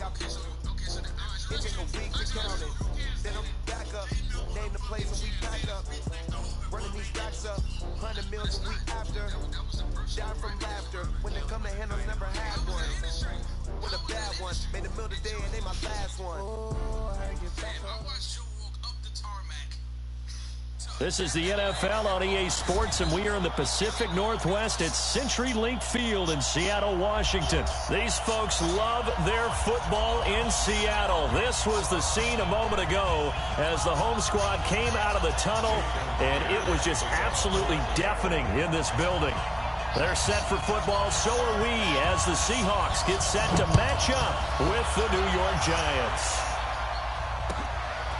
It take a week to count it. Then I'm back up. Name the place and we back up. Running these racks up. 100 meals a week after. Die from laughter. When they come to handles, never had one. With a bad one. Made a meal today and they my last one. Oh, I get back up. This is the NFL on EA Sports, and we are in the Pacific Northwest at CenturyLink Field in Seattle, Washington. These folks love their football in Seattle. This was the scene a moment ago as the home squad came out of the tunnel, and it was just absolutely deafening in this building. They're set for football, so are we, as the Seahawks get set to match up with the New York Giants.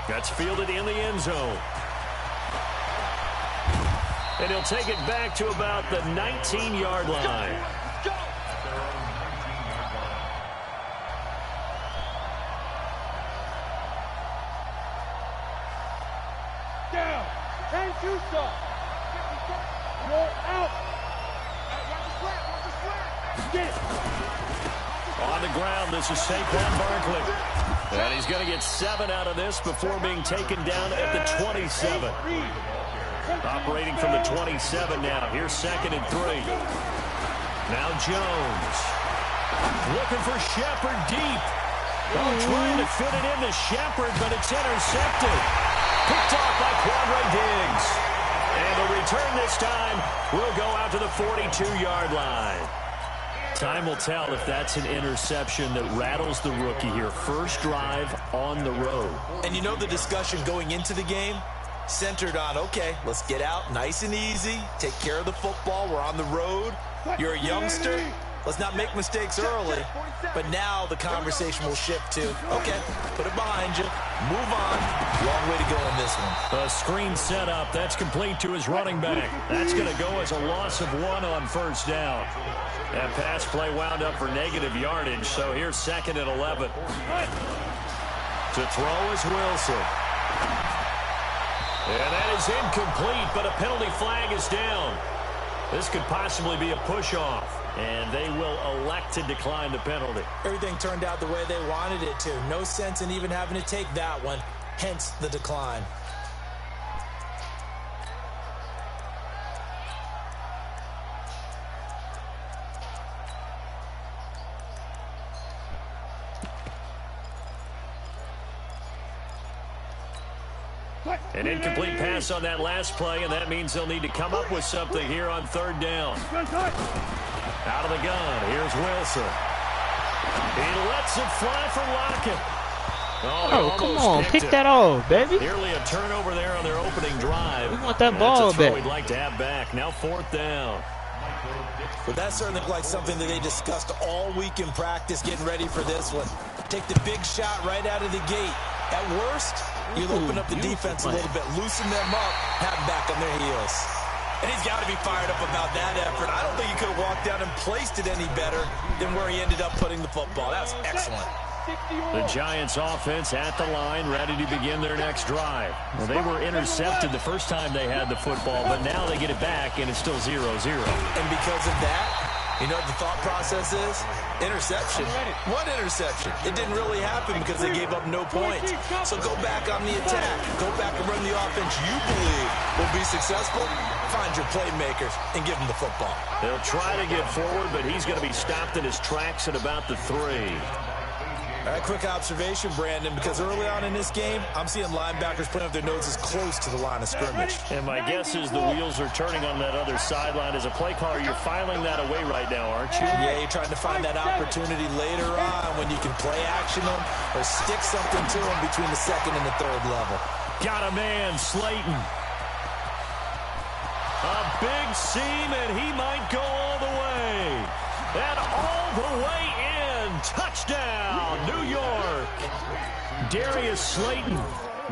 That's fielded in the end zone. And he'll take it back to about the 19-yard line. Down. And shoot stop. You're out. Get it. On the ground, this is Saquon Barkley. And he's going to get 7 out of this before being taken down at the 27. Operating from the 27 now. Here's 2nd and 3. Now Jones. Looking for Shepard deep. Trying to fit it into Shepard, but it's intercepted. Picked off by Quandre Diggs. And the return this time will go out to the 42-yard line. Time will tell if that's an interception that rattles the rookie here. First drive on the road. And you know the discussion going into the game? Centered on, okay, let's get out nice and easy, take care of the football, we're on the road, you're a youngster, let's not make mistakes early, but now the conversation will shift to, okay, put it behind you, move on, long way to go in this one. A screen set up, that's complete to his running back. That's going to go as a loss of 1 on first down. That pass play wound up for negative yardage, so here's 2nd and 11. To throw is Wilson. And that is incomplete, but a penalty flag is down. This could possibly be a push-off, and they will elect to decline the penalty. Everything turned out the way they wanted it to. No sense in even having to take that one, hence the decline. An incomplete pass on that last play, and that means they'll need to come up with something here on 3rd down. Out of the gun, here's Wilson. He lets it fly for Lockett. Oh, come on, pick that off, baby. Nearly a turnover there on their opening drive. We want that ball back. We'd like to have back. Now 4th down. Well, that certainly looked like something that they discussed all week in practice, getting ready for this one. Take the big shot right out of the gate. At worst, you'll open up the defense a little bit, loosen them up, have them back on their heels. And he's got to be fired up about that effort. I don't think he could have walked down and placed it any better than where he ended up putting the football. That was excellent. The Giants offense at the line, ready to begin their next drive. Well, they were intercepted the first time they had the football, but now they get it back, and it's still 0-0. And because of that, you know what the thought process is? Interception. One interception. It didn't really happen because they gave up no points. So go back on the attack. Go back and run the offense you believe will be successful. Find your playmakers and give them the football. They'll try to get forward, but he's going to be stopped in his tracks at about the 3. All right, quick observation, Brandon, because early on in this game, I'm seeing linebackers putting up their noses close to the line of scrimmage. And my guess is the wheels are turning on that other sideline. As a play caller, you're filing that away right now, aren't you? Yeah, you're trying to find that opportunity later on when you can play action them or stick something to them between the 2nd and the 3rd level. Got a man, Slayton. A big seam, and he might go all the way. And all the way in. Touchdown, New York. Darius Slayton,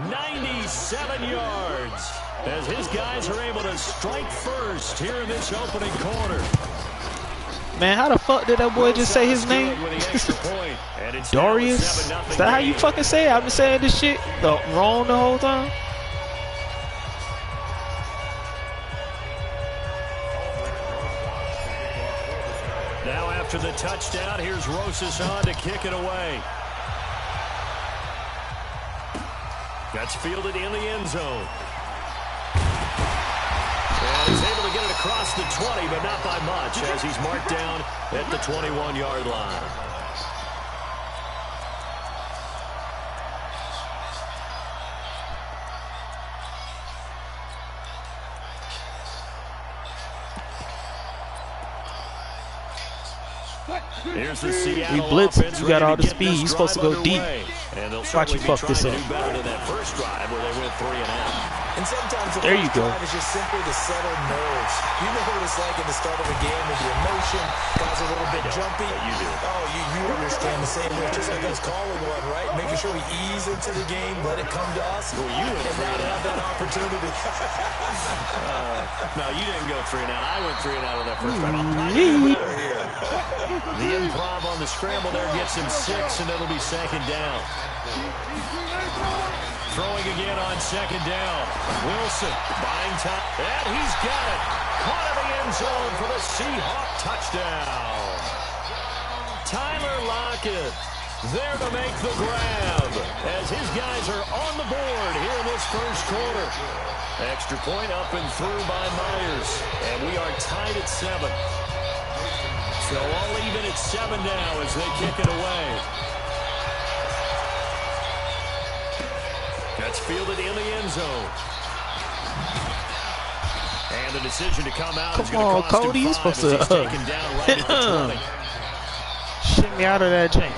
97 yards. As his guys are able to strike first here in this opening quarter. Man, how the fuck did that boy just say his name? Darius? Is that how you fucking say it? I've been saying this shit wrong the whole time. Now after the touchdown, here's Rosas on to kick it away. That's fielded in the end zone. And he's able to get it across the 20, but not by much, as he's marked down at the 21-yard line. Here's the Seattle we blitz. offense. You got all the ready to speed. get You're supposed to go deep. And they'll Watch you certainly be fuck trying this to up. do better than that first drive where they went 3 and out. And sometimes the There you first go. drive is just simply to settle nerves. You know what it's like at the start of a game with the emotion. Guys are a little bit jumpy. You do. Oh, you understand the same way. Just like us calling one, right? Making sure we ease into the game, let it come to us. Well, you went and now to have that opportunity. No, you didn't go 3 and out. I went 3 and out on that first drive. The improv on the scramble there gets him 6, and it'll be 2nd down. Throwing again on 2nd down. Wilson buying time. And he's got it. Caught in the end zone for the Seahawk touchdown. Tyler Lockett there to make the grab as his guys are on the board here in this first quarter. Extra point up and through by Myers. And we are tied at 7. So all even at 7 now as they kick it away. That's fielded in the end zone. And the decision to come out is going to cost Cody, him you're 5 supposed as he's to taken down right at the 20. shit me out of that jank.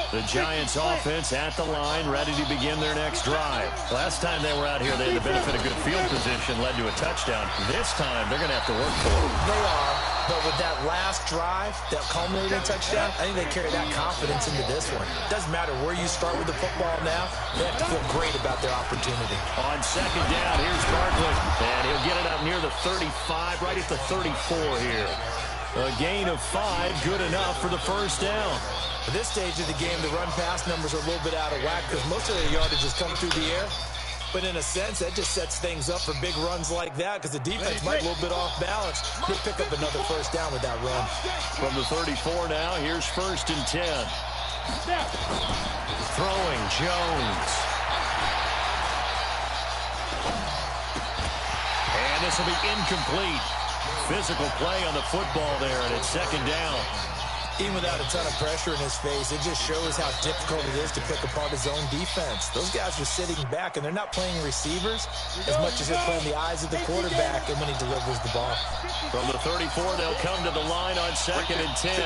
The Giants offense at the line, ready to begin their next drive. Last time they were out here, they had the benefit of good field position, led to a touchdown. This time, they're going to have to work for it. They are, but with that last drive, that culminating touchdown, I think they carry that confidence into this one. Doesn't matter where you start with the football now, they have to feel great about their opportunity. On 2nd down, here's Barkley, and he'll get it up near the 35, right at the 34 here. A gain of 5, good enough for the first down. At this stage of the game, the run-pass numbers are a little bit out of whack because most of their yardage has come through the air. But in a sense, that just sets things up for big runs like that because the defense might be a little bit off balance. He'll pick up another first down with that run. From the 34 now, here's 1st and 10. Throwing, Jones. And this will be incomplete. Physical play on the football there, and it's 2nd down. Even without a ton of pressure in his face, it just shows how difficult it is to pick apart his own defense. Those guys are sitting back, and they're not playing receivers as much as they're playing the eyes of the quarterback and when he delivers the ball. From the 34, they'll come to the line on 2nd and 10.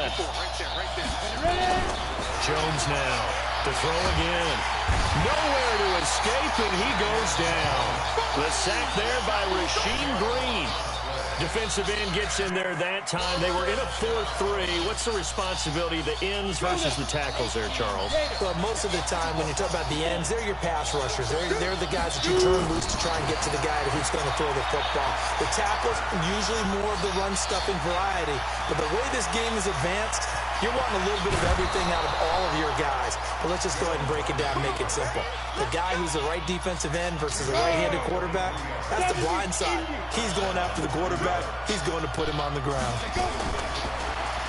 Jones now to throw again. Nowhere to escape, and he goes down. The sack there by Rasheem Green. Defensive end gets in there that time. They were in a 4-3. What's the responsibility of the ends versus the tackles there, Charles? Well, most of the time when you talk about the ends, they're your pass rushers. They're the guys that you turn loose to try and get to the guy who's going to throw the football. The tackles, usually more of the run-stuffing variety. But the way this game is advanced, you're wanting a little bit of everything out of all of your guys. But let's just go ahead and break it down and make it simple. The guy who's the right defensive end versus a right-handed quarterback, that's the blind side. He's going after the quarterback. He's going to put him on the ground.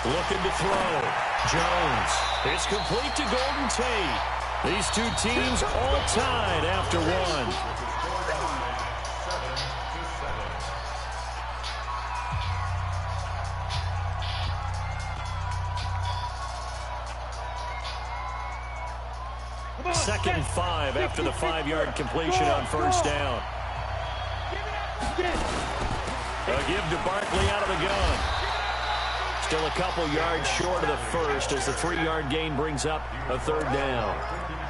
Looking to throw. Jones. It's complete to Golden Tate. These two teams all tied after one. Second and 5 after the 5-yard completion on first down. A give to Barkley out of the gun. Still a couple yards short of the first as the 3-yard gain brings up a 3rd down.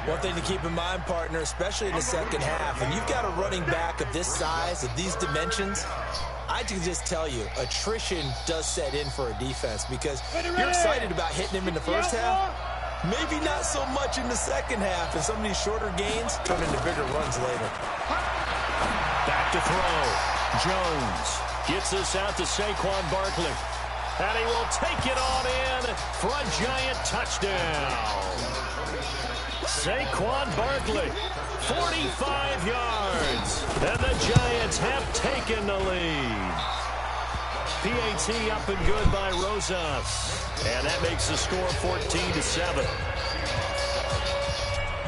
One thing to keep in mind, partner, especially in the second half, when you've got a running back of this size, of these dimensions, I can just tell you, attrition does set in for a defense because you're excited about hitting him in the first half. Maybe not so much in the second half, and some of these shorter gains turn into bigger runs later. Back to throw. Jones gets this out to Saquon Barkley. And he will take it on in for a giant touchdown. Saquon Barkley, 45 yards. And the Giants have taken the lead. PAT up and good by Rosas. And that makes the score 14-7.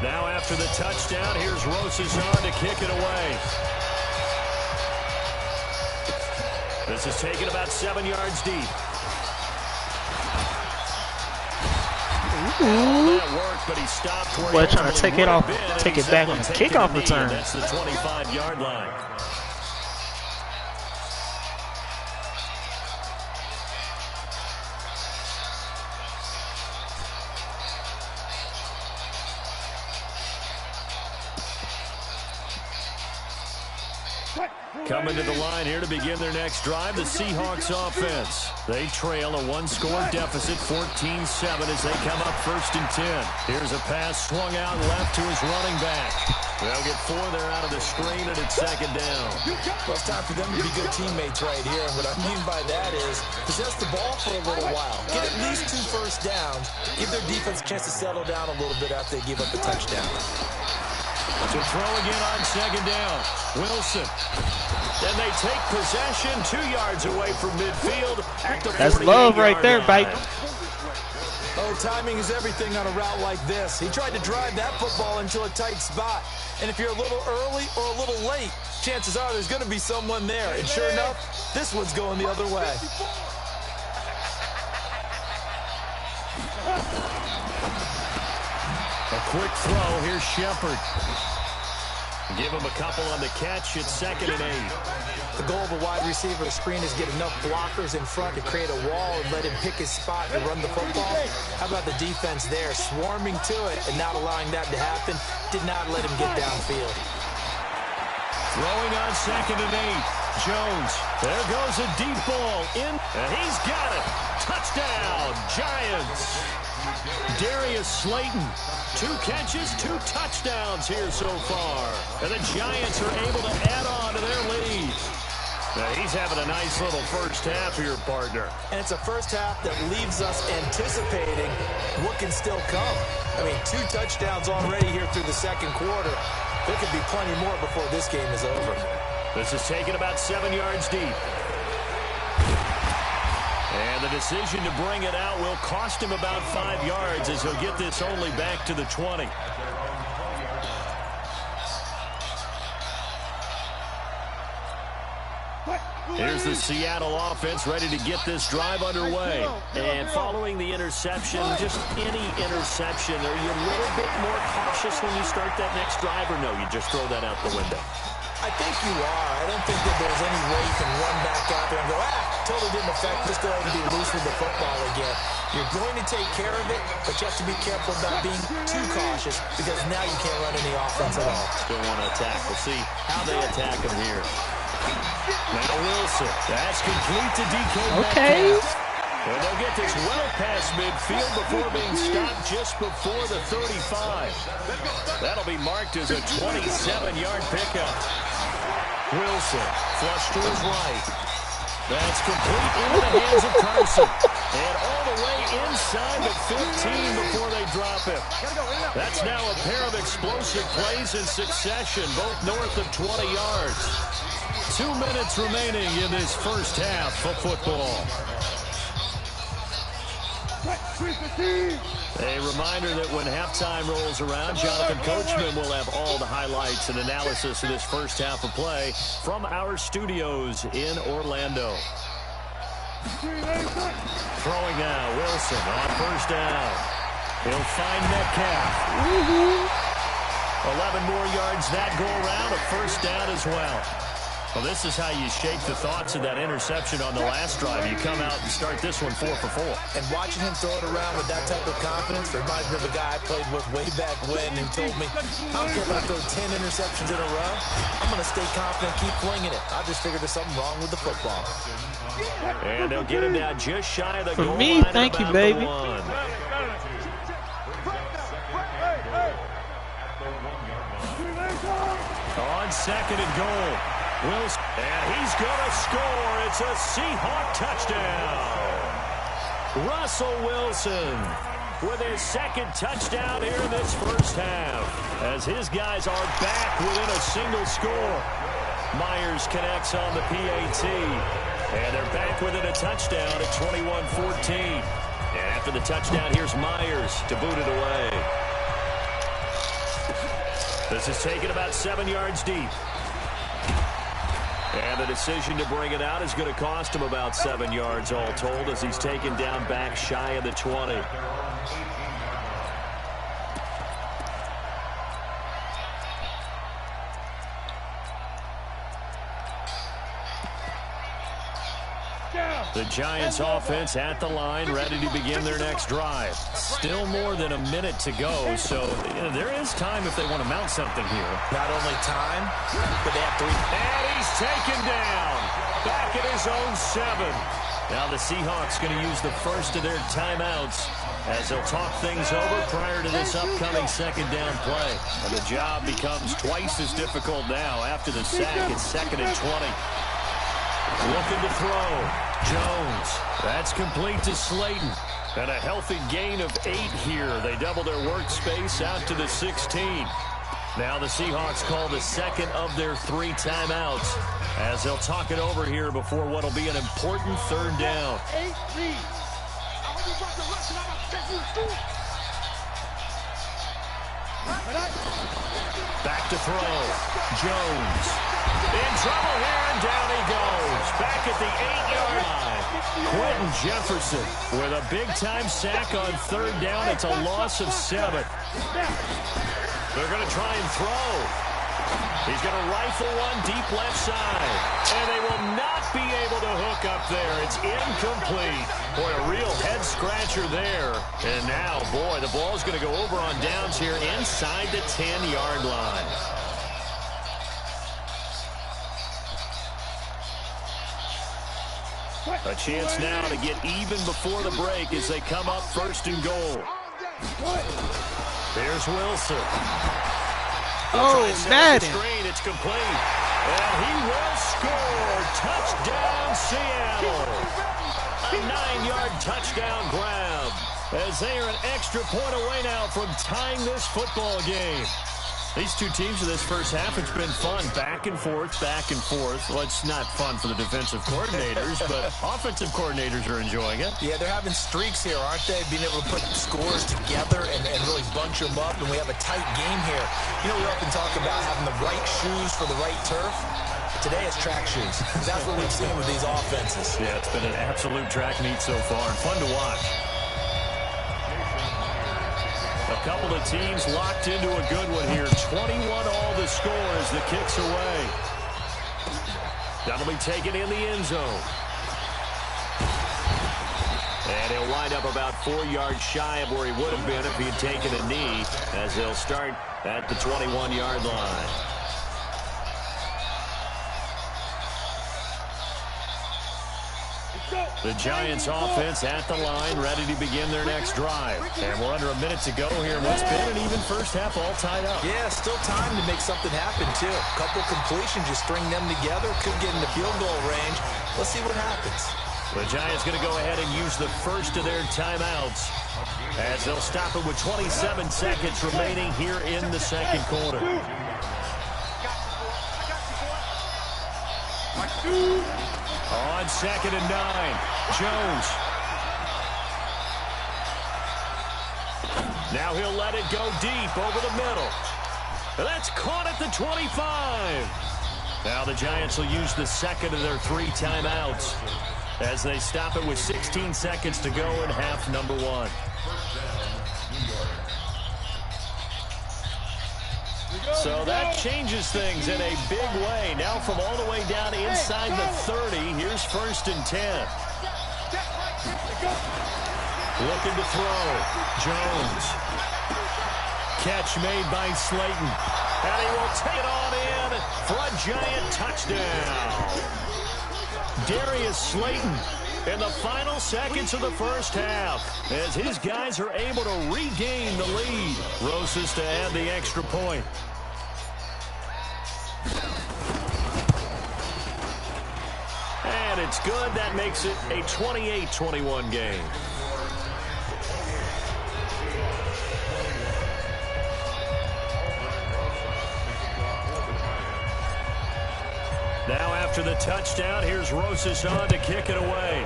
Now after the touchdown, here's Rosas on to kick it away. This is taken about 7 yards deep. All that work, but he stopped where Boy, he trying to take it off, been, take it back on the kickoff return. That's the 25-yard line. Coming to the line here to begin their next drive, the Seahawks offense. They trail a one-score deficit, 14-7, as they come up 1st and 10. Here's a pass swung out left to his running back. They'll get 4 there out of the screen, and it's 2nd down. Well, it's time for them to be good teammates right here. And what I mean by that is possess the ball for a little while. Get at least 2 first downs. Give their defense a chance to settle down a little bit after they give up the touchdown. To throw again on 2nd down. Wilson. Then they take possession 2 yards away from midfield at the 48-yard line. That's love right there, Bite. Oh, timing is everything on a route like this. He tried to drive that football into a tight spot. And if you're a little early or a little late, chances are there's going to be someone there. And sure enough, this one's going the other way. A quick throw. Here's Shepard. Give him a couple on the catch. It's 2nd and 8. The goal of a wide receiver to screen is get enough blockers in front to create a wall and let him pick his spot to run the football. How about the defense there, swarming to it and not allowing that to happen? Did not let him get downfield. Throwing on 2nd and 8. Jones. There goes a deep ball in, and he's got it. Touchdown, Giants. Darius Slayton. 2 catches, 2 touchdowns here so far. And the Giants are able to add on to their lead. Now, he's having a nice little first half here, partner. And it's a first half that leaves us anticipating what can still come. I mean, 2 touchdowns already here through the 2nd quarter. There could be plenty more before this game is over. This is taken about 7 yards deep. And the decision to bring it out will cost him about 5 yards as he'll get this only back to the 20. Here's the Seattle offense ready to get this drive underway. And following the interception, just any interception, are you a little bit more cautious when you start that next drive, or no, you just throw that out the window? I think you are. I don't think that there's any way you can run back out there and go, totally didn't affect. Just go ahead and be loose with the football again. You're going to take care of it, but you have to be careful about being too cautious because now you can't run any offense at all. Still want to attack. We'll see how they attack him here. Now Wilson. That's complete to DK Metcalf. And they'll get this well past midfield before being stopped just before the 35. That'll be marked as a 27-yard pickup. Wilson, flush to his right. That's complete into the hands of Carson. And all the way inside the 15 before they drop him. That's now a pair of explosive plays in succession, both north of 20 yards. 2 minutes remaining in this first half of football. A reminder that when halftime rolls around, Jonathan Coachman will have all the highlights and analysis of this first half of play from our studios in Orlando. Throwing now, Wilson on first down. He'll find Metcalf. 11 more yards that go around, a first down as well. Well, this is how you shape the thoughts of that interception on the last drive. You come out and start this one 4 for 4. And watching him throw it around with that type of confidence reminds me of a guy I played with way back when who told me, I don't care if I throw 10 interceptions in a row. I'm going to stay confident, keep flinging it. I just figured there's something wrong with the football. And they'll get him down just shy of the For goal me, line. thank you, baby. On 2nd and goal. Wilson, and he's going to score. It's a Seahawk touchdown. Russell Wilson with his 2nd touchdown here in this first half, as his guys are back within a single score. Myers connects on the PAT. And they're back within a touchdown at 21-14. And after the touchdown, here's Myers to boot it away. This is taken about 7 yards deep. And the decision to bring it out is going to cost him about 7 yards all told as he's taken down back shy of the 20. The Giants offense at the line, ready to begin their next drive. Still more than a minute to go, so there is time if they want to mount something here. Not only time, but they have 3. And he's taken down. Back at his own 7. Now the Seahawks going to use the first of their timeouts as they'll talk things over prior to this upcoming second down play. And the job becomes twice as difficult now after the sack. It's 2nd and 20. Looking to throw. Jones. That's complete to Slayton. And a healthy gain of 8 here. They double their workspace out to the 16. Now the Seahawks call the second of their 3 timeouts as they'll talk it over here before what will be an important third down. Back to throw. Jones. In trouble here, and down he goes. Back at the 8-yard line. Quentin Jefferson with a big-time sack on third down. It's a loss of 7. They're going to try and throw. He's going to rifle one deep left side. And they will not be able to hook up there. It's incomplete. Boy, a real head-scratcher there. And now, boy, the ball's going to go over on downs here inside the 10-yard line. A chance now to get even before the break as they come up 1st and goal. Here's Wilson. Oh, Madden. Screen, it's complete. And he will score. Touchdown, Seattle. A 9-yard touchdown grab as they are an extra point away now from tying this football game. These two teams in this first half, it's been fun. Back and forth, back and forth. Well, it's not fun for the defensive coordinators, but offensive coordinators are enjoying it. Yeah, they're having streaks here, aren't they? Being able to put scores together and really bunch them up, and we have a tight game here. You know, we often talk about having the right shoes for the right turf. Today it's track shoes. That's what we've seen with these offenses. Yeah, it's been an absolute track meet so far, and fun to watch. A couple of teams locked into a good one here. 21 all the score as the kick's away. That'll be taken in the end zone. And he'll wind up about 4 yards shy of where he would have been if he had taken a knee as they'll start at the 21-yard line. The Giants offense at the line, ready to begin their next drive. And we're under a minute to go here. What's been an even first half all tied up. Yeah, still time to make something happen, too. A couple completions, just string them together. Could get in the field goal range. Let's see what happens. The Giants going to go ahead and use the first of their timeouts as they'll stop it with 27 seconds remaining here in the second quarter. On 2nd and 9, Jones. Now he'll let it go deep over the middle. That's caught at the 25. Now the Giants will use the second of their 3 timeouts as they stop it with 16 seconds to go in half number 1. So that changes things in a big way. Now from all the way down inside the 30, here's 1st and 10. Looking to throw. Jones. Catch made by Slayton. And he will take it on in for a Giant touchdown. Darius Slayton in the final seconds of the first half as his guys are able to regain the lead. Rosas to add the extra point. And it's good. That makes it a 28-21 game. Now after the touchdown. Here's Rosas on to kick it away.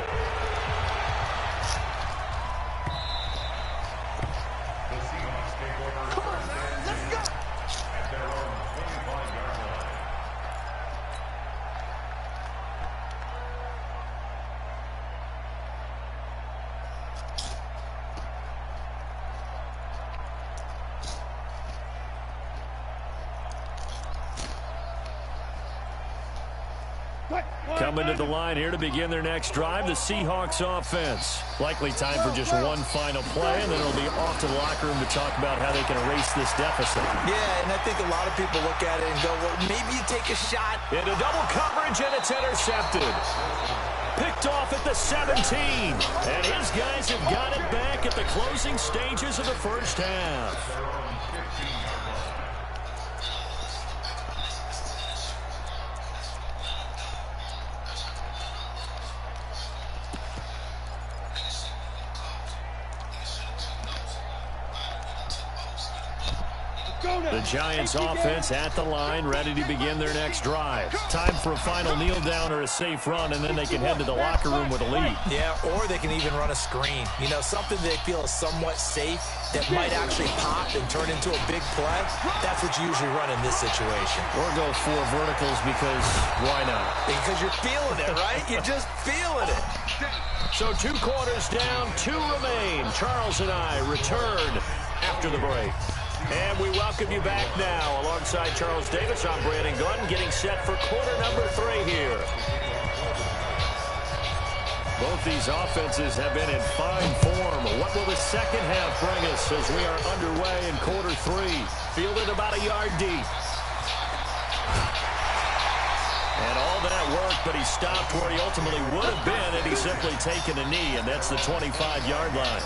Coming to the line here to begin their next drive, the Seahawks offense. Likely time for just one final play, and then it'll be off to the locker room to talk about how they can erase this deficit. Yeah, and I think a lot of people look at it and go, well, maybe you take a shot. Into double coverage, and it's intercepted. Picked off at the 17. And his guys have got it back at the closing stages of the first half. The Giants offense at the line, ready to begin their next drive. Time for a final kneel down or a safe run, and then they can head to the locker room with a lead. Yeah, or they can even run a screen. You know, something they feel is somewhat safe that might actually pop and turn into a big play. That's what you usually run in this situation. Or go 4 verticals because why not? Because you're feeling it, right? You're just feeling it. So 2 quarters down, 2 remain. Charles and I return after the break. And we welcome you back now. Alongside Charles Davis, I'm Brandon Gunn, getting set for quarter number 3 here. Both these offenses have been in fine form. What will the second half bring us as we are underway in quarter 3? Fielded about a yard deep. And all that work, but he stopped where he ultimately would have been had he simply taken a knee, and that's the 25-yard line.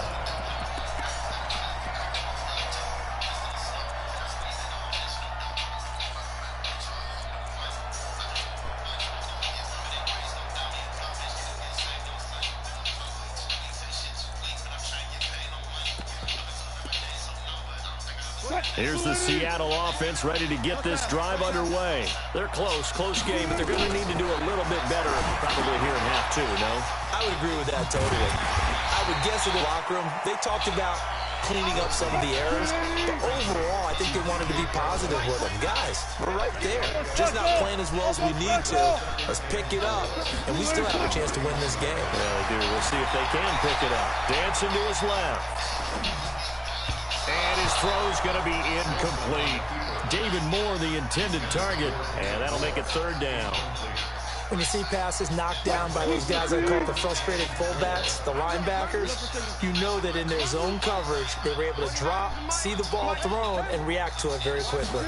Here's the Seattle offense ready to get this drive underway. They're close game, but they're going to need to do a little bit better probably here in half 2, no? I would agree with that totally. I would guess in the locker room, they talked about cleaning up some of the errors, but overall, I think they wanted to be positive with them. Guys, we're right there. Just not playing as well as we need to. Let's pick it up, and we still have a chance to win this game. Yeah, they do. We'll see if they can pick it up. Dancing to his left. And his throw's going to be incomplete. David Moore, the intended target, and that'll make it 3rd down. When you see passes knocked down by those guys I call the frustrated fullbacks, the linebackers, you know that in their zone coverage, they were able to drop, see the ball thrown, and react to it very quickly.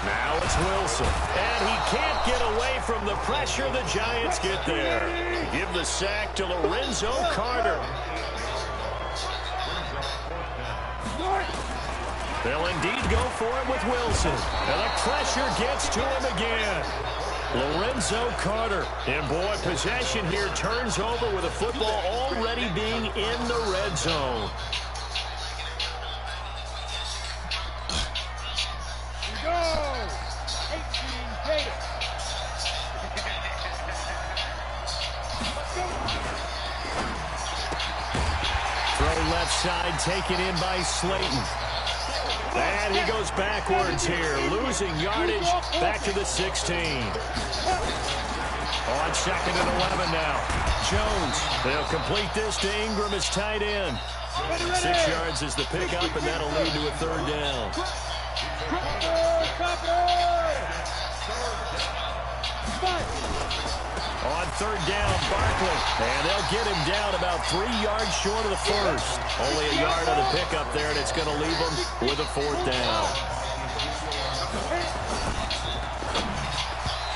Now it's Wilson, and he can't get away from the pressure. The Giants get there. Give the sack to Lorenzo Carter. They'll indeed go for it with Wilson. And the pressure gets to him again. Lorenzo Carter. And boy, possession here turns over with the football already being in the red zone. Go! 18 Gators. Throw left side, taken in by Slayton. And he goes backwards here, losing yardage back to the 16. On 2nd and 11 now. Jones, they'll complete this to Ingram as tight end. 6 yards is the pickup, and that'll lead to a 3rd down. On 3rd down, Barkley. And they'll get him down about 3 yards short of the first. Only a yard of the pickup there, and it's going to leave him with a 4th down.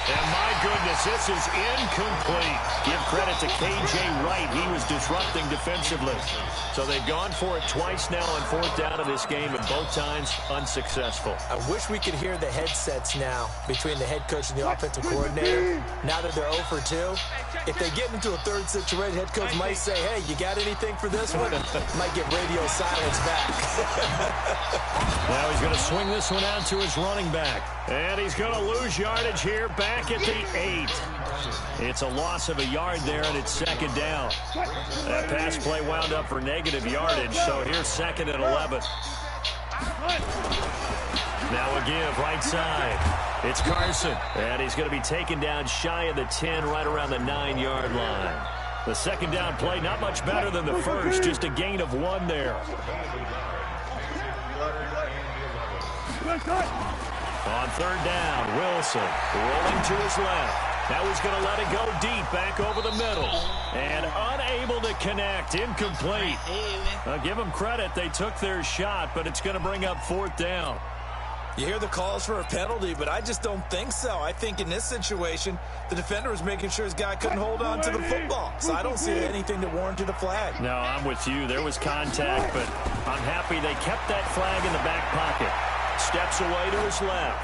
And my goodness, goodness, this is incomplete. Give credit to K.J. Wright. He was disrupting defensively. So they've gone for it twice now on 4th down of this game, and both times unsuccessful. I wish we could hear the headsets now between the head coach and the offensive coordinator. Now that they're 0 for 2, if they get into a third situation, head coach might say, hey, you got anything for this one? Might get radio silence back. Now he's going to swing this one out to his running back. And he's going to lose yardage here back at the 8. It's a loss of a yard there, and it's 2nd down. That pass play wound up for negative yardage, so here's 2nd and 11. Now a give right side. It's Carson, and he's going to be taken down shy of the 10, right around the 9-yard line. The 2nd down play, not much better than the first, just a gain of 1 there. On 3rd down, Wilson rolling to his left. Now he's going to let it go deep, back over the middle. And unable to connect, incomplete. Give them credit, they took their shot, but it's going to bring up 4th down. You hear the calls for a penalty, but I just don't think so. I think in this situation, the defender was making sure his guy couldn't hold on to the football. So I don't see anything that warranted a flag. No, I'm with you. There was contact, but I'm happy they kept that flag in the back pocket. Steps away to his left.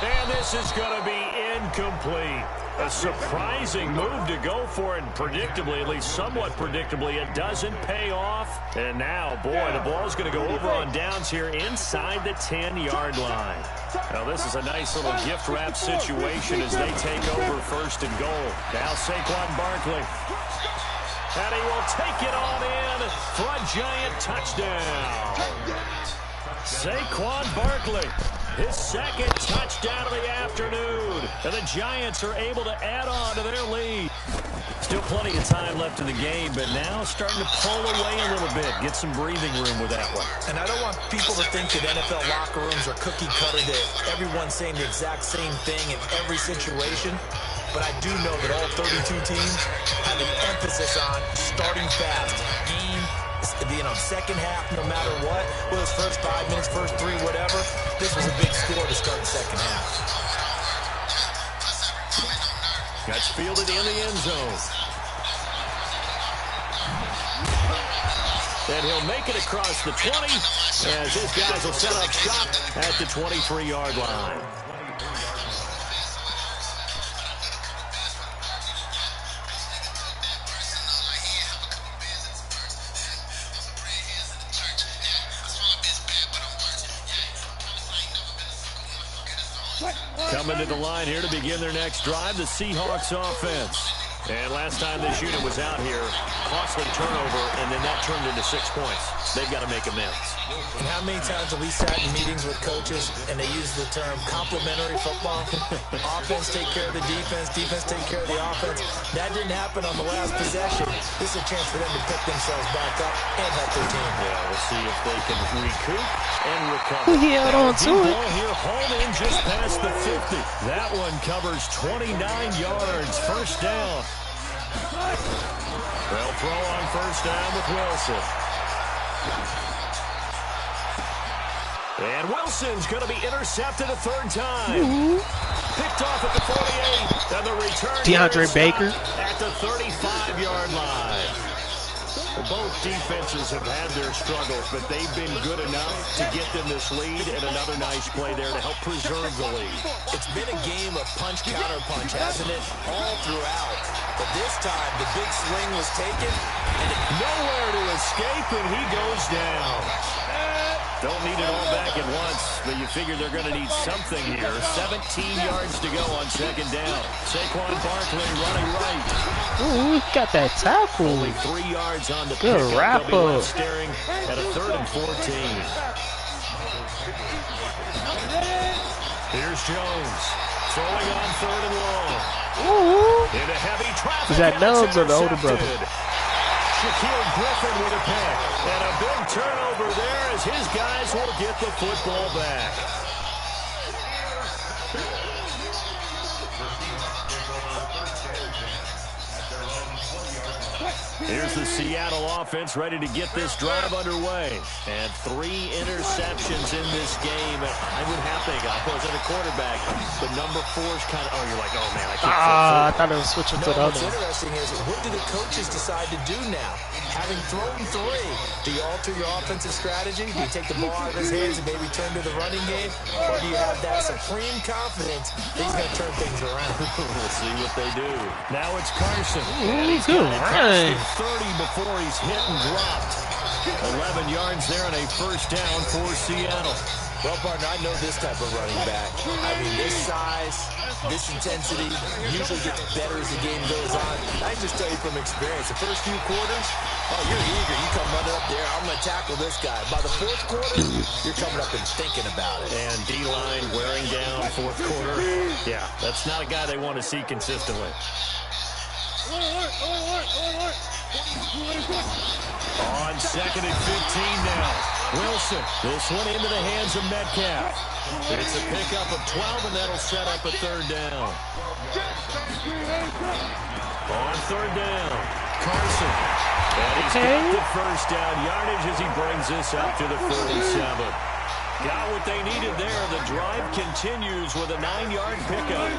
And this is going to be incomplete. A surprising move to go for it, and predictably, at least somewhat predictably, it doesn't pay off. And now, boy, the ball's going to go over on downs here inside the 10-yard line. Now, this is a nice little gift wrap situation as they take over 1st and goal. Now Saquon Barkley. And he will take it on in for a giant touchdown. Saquon Barkley. His 2nd touchdown of the afternoon. And the Giants are able to add on to their lead. Still plenty of time left in the game, but now starting to pull away a little bit. Get some breathing room with that one. And I don't want people to think that NFL locker rooms are cookie cutter, that everyone's saying the exact same thing in every situation. But I do know that all 32 teams have an emphasis on starting fast. Being on 2nd half, no matter what, whether it's first 5 minutes, first 3, whatever, this was a big score to start the 2nd half. Gets fielded in the end zone. And he'll make it across the 20 as his guys will set up shop at the 23-yard line. Coming to the line here to begin their next drive, the Seahawks offense. And last time this unit was out here, costly turnover, and then that turned into 6 points. They've got to make amends. And how many times have we sat in meetings with coaches and they use the term complementary football? Offense take care of the defense, defense take care of the offense. That didn't happen on the last possession. This is a chance for them to pick themselves back up and help their team. Yeah, we'll see if they can recoup and recover. He held on to it. Ball here, hauled in just past the 50. That one covers 29 yards. 1st down. They'll throw on 1st down with Wilson. And Wilson's going to be intercepted a 3rd time. Picked off at the 48. And the return DeAndre Baker at the 35-yard line. Both defenses have had their struggles, but they've been good enough to get them this lead, and another nice play there to help preserve the lead. It's been a game of punch-counter-punch, hasn't it? All throughout. But this time, the big swing was taken, and nowhere to escape, and he goes down. Don't need it all back at once, but you figure they're going to need something here. 17 yards to go on 2nd down. Saquon Barkley running right. Ooh, got that tackle. Only 3 yards on the good pickup. wrap They'll be up. staring at a 3rd and 14. Here's Jones throwing on 3rd and long. Ooh. Into heavy traffic. Is that Nubbs or the older brother? Shaquille Griffin with a pick. And a big turnover there as his guys will get the football back. Here's the Seattle offense ready to get this drive underway. And 3 interceptions in this game. I would have to think I wasn't a quarterback, but number 4 is kind of, you're like, oh, man, I can't. I thought it was switching to the other What's one. interesting is, what do the coaches decide to do now? Having thrown 3, do you alter your offensive strategy? Do you take the ball out of his hands and maybe turn to the running game? Or do you have that supreme confidence that he's going to turn things around? We'll see what they do. Now it's Carson. And he's good got it past run. the 30 before he's hit and dropped. 11 yards there and a first down for Seattle. Well, partner, I know this type of running back. I mean, this size, this intensity usually gets better as the game goes on. I can just tell you from experience, the first few quarters, you're eager. You come running up there, I'm going to tackle this guy. By the 4th quarter, you're coming up and thinking about it. And D-line wearing down 4th quarter. Yeah, that's not a guy they want to see consistently. On 2nd and 15 now. Wilson, this one into the hands of Metcalf. It's a pickup of 12, and that'll set up a 3rd down. On 3rd down, Carson. And he's got the first down yardage as he brings this up to the 47. Got what they needed there. The drive continues with a 9-yard pickup.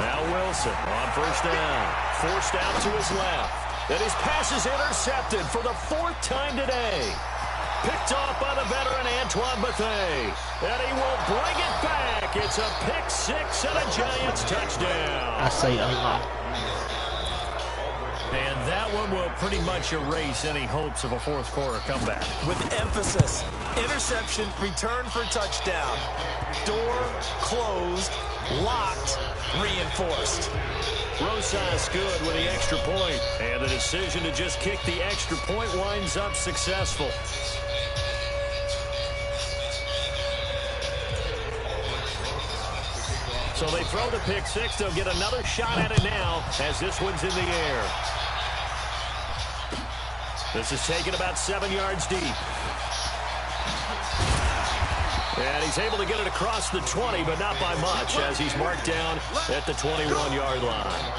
Now Wilson on 1st down. Forced out to his left. And his pass is intercepted for the 4th time today. Picked off by the veteran Antoine Bethea. And he will bring it back. It's a pick 6 and a Giants touchdown. I say a lot. And that one will pretty much erase any hopes of a 4th quarter comeback. With emphasis, interception, return for touchdown. Door closed, locked, reinforced. Rosas good with the extra point. And the decision to just kick the extra point winds up successful. So they throw the pick 6. They'll get another shot at it now as this one's in the air. This is taken about 7 yards deep. And he's able to get it across the 20, but not by much, as he's marked down at the 21-yard line.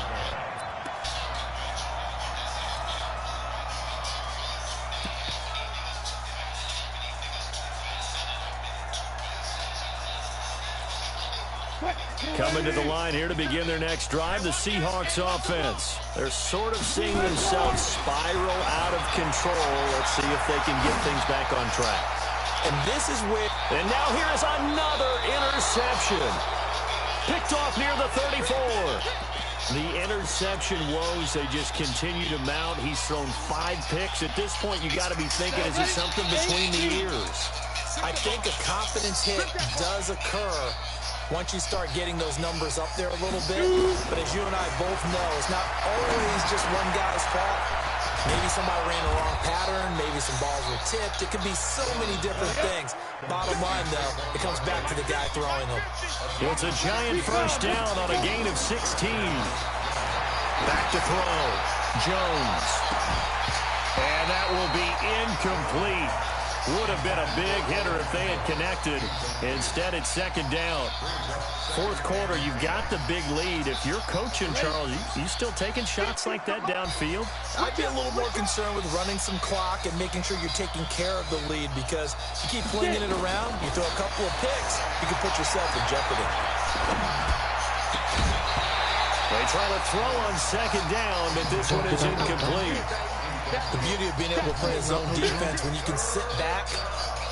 Coming to the line here to begin their next drive, the Seahawks offense. They're sort of seeing themselves spiral out of control. Let's see if they can get things back on track. And this is where... And now here is another interception. Picked off near the 34. The interception woes, they just continue to mount. He's thrown 5 picks. At this point, you got to be thinking, is it something between the ears? I think a confidence hit does occur once you start getting those numbers up there a little bit. But as you and I both know, it's not always just one guy's fault. Maybe somebody ran the wrong pattern. Maybe some balls were tipped. It could be so many different things. Bottom line, though, it comes back to the guy throwing them. It's a Giant first down on a gain of 16. Back to throw. Jones. And that will be incomplete. Would have been a big hitter if they had connected. Instead, it's 2nd down. 4th quarter, you've got the big lead. If you're coaching, Charles, you still taking shots like that downfield? I'd be a little more concerned with running some clock and making sure you're taking care of the lead, because you keep flinging it around, you throw a couple of picks, you can put yourself in jeopardy. They try to throw on 2nd down, but this one is incomplete. The beauty of being able to play a zone defense, when you can sit back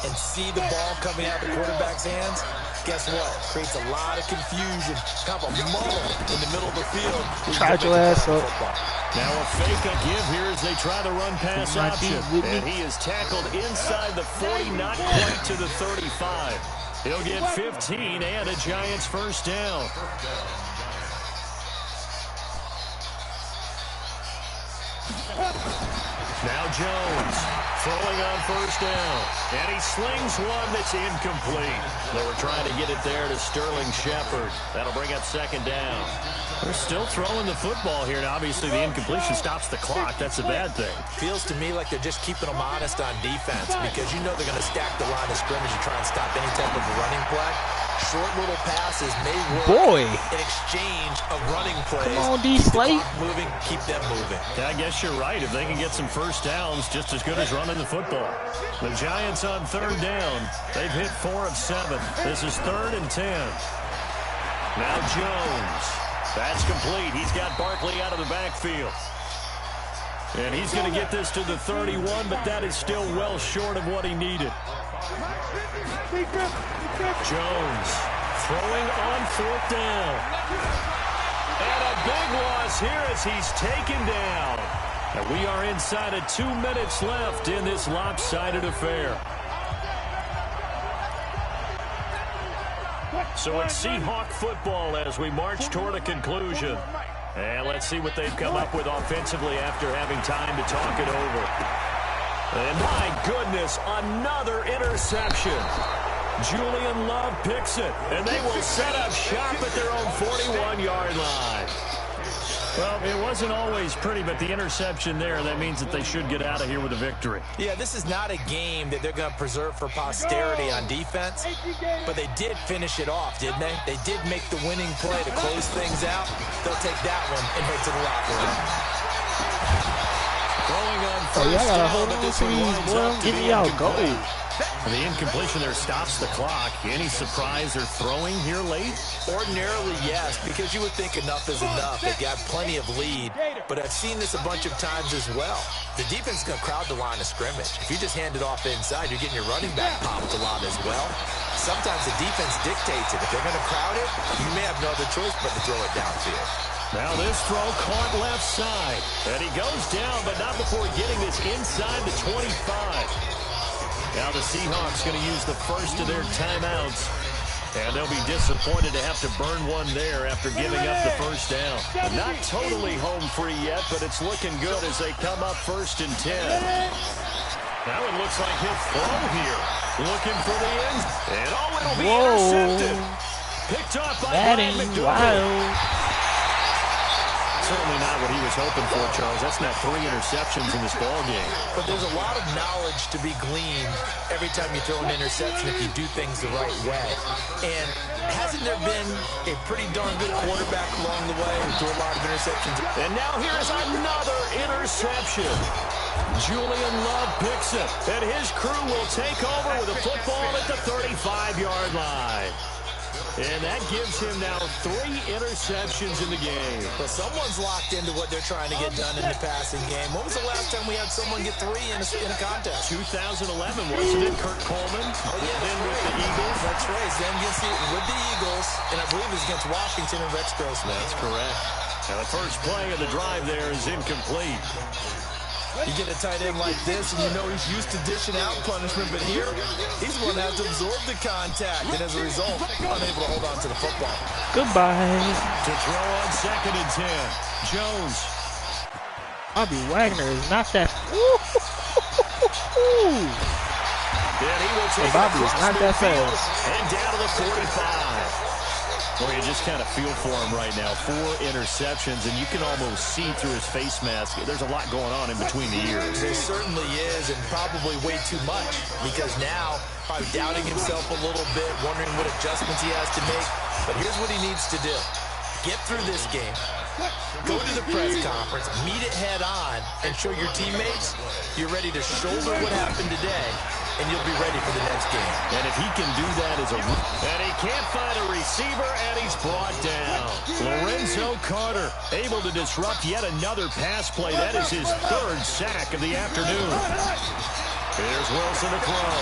and see the ball coming out of the quarterback's hands, guess what? Creates a lot of confusion, kind of a muddle in the middle of the field. Tried your ass up. Now a fake a give here as they try the run pass option. And he is tackled inside the 40, not quite to the 35. He'll get 15 and a Giants first down. Now Jones throwing on first down. And he slings one that's incomplete. They were trying to get it there to Sterling Shepard. That'll bring up 2nd down. They're still throwing the football here. Now, obviously, the incompletion stops the clock. That's a bad thing. Feels to me like they're just keeping them honest on defense, because you know they're going to stack the line of scrimmage and try and stop any type of a running play. Short little passes may work in exchange of running plays. Come on, D. Slate. Moving, keep them moving. Yeah, I guess you're right. If they can get some first downs, just as good as running the football. The Giants on third down. They've hit 4 of 7. This is 3rd and 10. Now Jones. That's complete. He's got Barkley out of the backfield. And he's going to get this to the 31, but that is still well short of what he needed. Jones throwing on 4th down. And a big loss here as he's taken down. And we are inside of 2 minutes left in this lopsided affair. So it's Seahawk football as we march toward a conclusion. And let's see what they've come up with offensively after having time to talk it over. And my goodness, another interception. Julian Love picks it, and they will set up shop at their own 41-yard line. Well, it wasn't always pretty, but the interception there, that means that they should get out of here with a victory. Yeah, this is not a game that they're going to preserve for posterity on defense, but they did finish it off, didn't they? They did make the winning play to close things out. They'll take that one and head to the locker room. Throwing on first y'all gotta down, hold but on this to one these, winds boy. up I'm to giving be y'all incomplete. gold. The incompletion there stops the clock. Any surprise they're throwing here late? Ordinarily, yes, because you would think enough is enough. They've got plenty of lead, but I've seen this a bunch of times as well. The defense is going to crowd the line of scrimmage. If you just hand it off inside, you're getting your running back popped a lot as well. Sometimes the defense dictates it. If they're going to crowd it, you may have no other choice but to throw it downfield. Now this throw caught left side. And he goes down, but not before getting this inside the 25. Now the Seahawks going to use the first of their timeouts. And they'll be disappointed to have to burn one there after giving up the first down. Not totally home free yet, but it's looking good as they come up 1st and 10. Now it looks like he'll throw here. Looking for the end. And it'll be intercepted. Picked off by Brian McDougal. Certainly not what he was hoping for, Charles. That's not 3 interceptions in this ballgame. But there's a lot of knowledge to be gleaned every time you throw an interception if you do things the right way. And hasn't there been a pretty darn good quarterback along the way who threw a lot of interceptions? And now here's another interception. Julian Love picks it, and his crew will take over with a football at the 35-yard line. And that gives him now 3 interceptions in the game. But someone's locked into what they're trying to get done in the passing game. When was the last time we had someone get 3 in a contest? 2011, wasn't it? Kurt Coleman. Oh, yeah. Then with the Eagles. That's right. Then with the Eagles, and I believe it's against Washington and Rex Grossman. That's correct. Now the first play of the drive there is incomplete. You get a tight end like this, and you know he's used to dishing out punishment, but here, he's the one that has to absorb the contact, and as a result, unable to hold on to the football. Goodbye. To throw on 2nd and 10. Jones. Bobby Wagner is not that. And he will take Bobby is not that fast. And down to the 45. Well, you just kind of feel for him right now. 4 interceptions, and you can almost see through his face mask. There's a lot going on in between the ears. There certainly is, and probably way too much, because now probably doubting himself a little bit, wondering what adjustments he has to make. But here's what he needs to do. Get through this game. Go to the press conference, meet it head on, and show your teammates you're ready to shoulder what happened today, and you'll be ready for the next game. And if he can do that as a... And he can't find a receiver, and he's brought down. Lorenzo Carter able to disrupt yet another pass play. That is his 3rd sack of the afternoon. Here's Wilson to throw.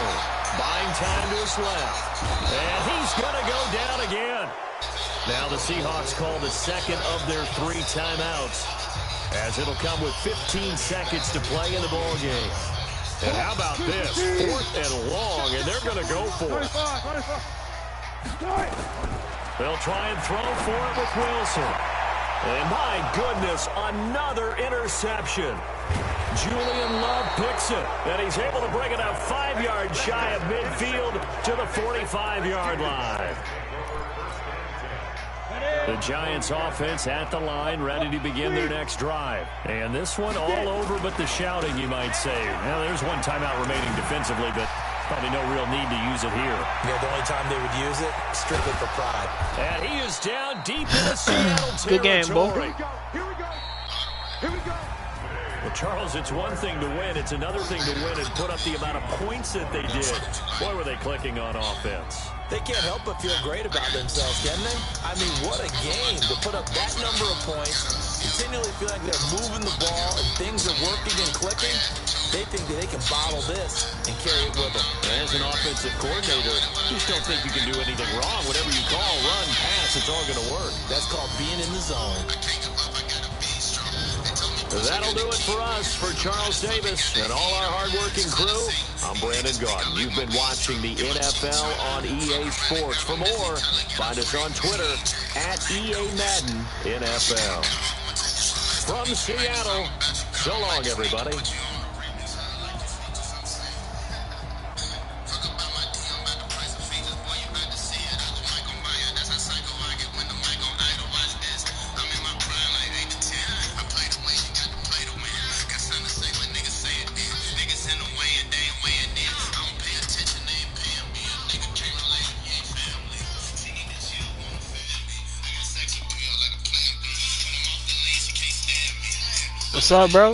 Buying time to his left. And he's going to go down again. Now the Seahawks call the 2nd of their 3 timeouts, as it'll come with 15 seconds to play in the ballgame. And how about this? 4th and long, and they're going to go for it. They'll try and throw for it with Wilson. And my goodness, another interception. Julian Love picks it, and he's able to bring it up 5 yards shy of midfield to the 45-yard line. The Giants offense at the line, ready to begin their next drive. And this one all over but the shouting, you might say. Now, there's 1 timeout remaining defensively, but Probably no real need to use it here. Yeah, the only time they would use it, strictly for pride. And he is down deep in the Seattle territory. Good game, boy. Here we go. Here we go. Well, Charles, it's one thing to win. It's another thing to win and put up the amount of points that they did. Boy, were they clicking on offense. They can't help but feel great about themselves, can they? I mean, what a game to put up that number of points, continually feel like they're moving the ball and things are working and clicking. They think that they can bottle this and carry it with them. As an offensive coordinator, you just don't think you can do anything wrong. Whatever you call, run, pass, it's all going to work. That's called being in the zone. That'll do it for us. For Charles Davis and all our hardworking crew, I'm Brandon Gaudin. You've been watching the NFL on EA Sports. For more, find us on Twitter at EA Madden NFL. From Seattle, so long, everybody. What's up, bro?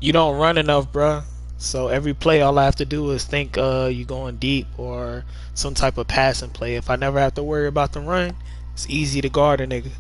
You don't run enough, bruh. So every play, all I have to do is think you going deep or some type of passing play. If I never have to worry about the run, it's easy to guard a nigga.